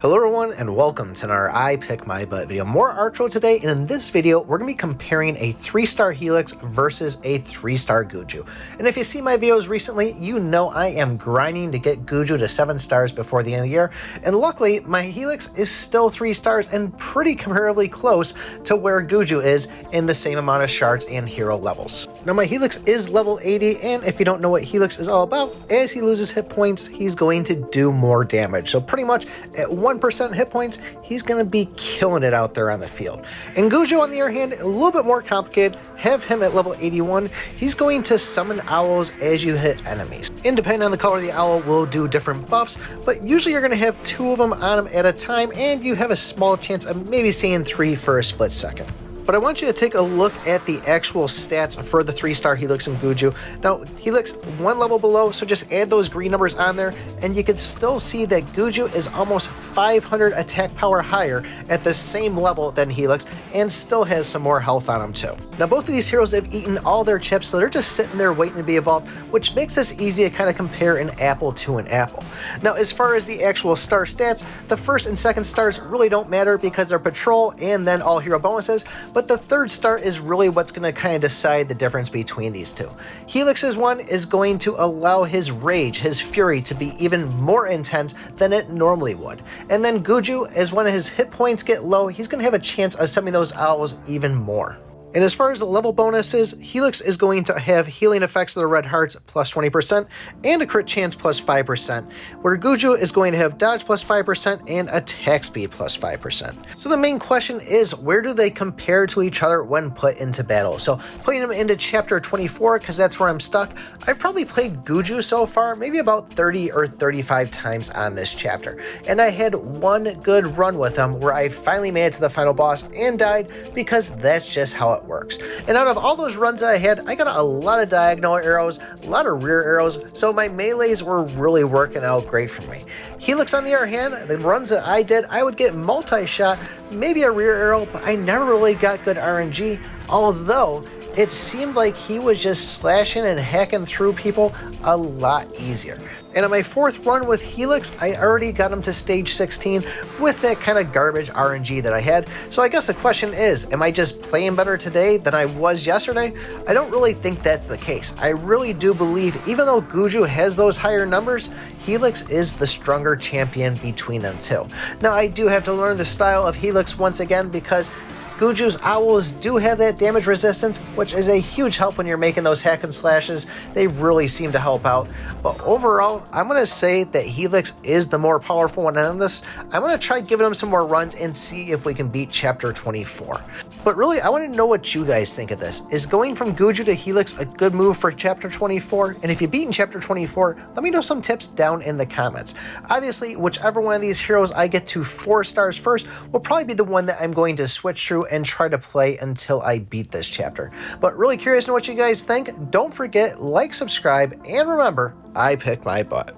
Hello everyone and welcome to our I Pick My Butt video. More Archero today, and in this video we're going to be comparing a 3-star Helix versus a 3-star Gugu. And if you see my videos recently, you know I am grinding to get Gugu to 7 stars before the end of the year, and luckily my Helix is still 3 stars and pretty comparably close to where Gugu is in the same amount of shards and hero levels. Now my Helix is level 80, and if you don't know what Helix is all about, as he loses hit points he's going to do more damage. So pretty much at 1% hit points, he's going to be killing it out there on the field. And Gugu, on the other hand, a little bit more complicated. Have him at level 81. He's going to summon owls as you hit enemies. And depending on the color of the owl will do different buffs, but usually you're going to have 2 of them on him at a time, and you have a small chance of maybe seeing 3 for a split second. But I want you to take a look at the actual stats for the 3-star Helix and Gugu. Now, Helix 1 level below, so just add those green numbers on there, and you can still see that Gugu is almost 500 attack power higher at the same level than Helix, and still has some more health on him too. Now, both of these heroes have eaten all their chips, so they're just sitting there waiting to be evolved, which makes this easy to kind of compare an apple to an apple. Now, as far as the actual star stats, the 1st and 2nd stars really don't matter because they're patrol and then all hero bonuses, but the 3rd star is really what's going to kind of decide the difference between these two. Helix's one is going to allow his rage, his fury, to be even more intense than it normally would. And then Gugu, as when his hit points get low, he's going to have a chance of summoning those owls even more. And as far as the level bonuses, Helix is going to have healing effects of the red hearts plus 20% and a crit chance plus 5%, where Gugu is going to have dodge plus 5% and attack speed plus 5%. So the main question is, where do they compare to each other when put into battle? So putting them into chapter 24, because that's where I'm stuck, I've probably played Gugu so far maybe about 30 or 35 times on this chapter. And I had one good run with him where I finally made it to the final boss and died, because that's just how it works. And out of all those runs that I had, I got a lot of diagonal arrows, a lot of rear arrows, so my melees were really working out great for me. Helix, on the other hand, the runs that I did, I would get multi-shot, maybe a rear arrow, but I never really got good RNG, although it seemed like he was just slashing and hacking through people a lot easier. And on my 4th run with Helix, I already got him to stage 16 with that kind of garbage RNG that I had. So I guess the question is, am I just playing better today than I was yesterday? I don't really think that's the case. I really do believe, even though Gugu has those higher numbers, Helix is the stronger champion between them two. Now, I do have to learn the style of Helix once again, because Gugu's owls do have that damage resistance, which is a huge help when you're making those hack and slashes. They really seem to help out. But overall, I'm going to say that Helix is the more powerful one on this. I'm going to try giving him some more runs and see if we can beat chapter 24. But really, I want to know what you guys think of this. Is going from Gugu to Helix a good move for chapter 24? And if you beat in chapter 24, let me know some tips down in the comments. Obviously, whichever one of these heroes I get to 4 stars first will probably be the one that I'm going to switch through and try to play until I beat this chapter. But really curious to know what you guys think. Don't forget, like, subscribe, and remember, I pick my butt.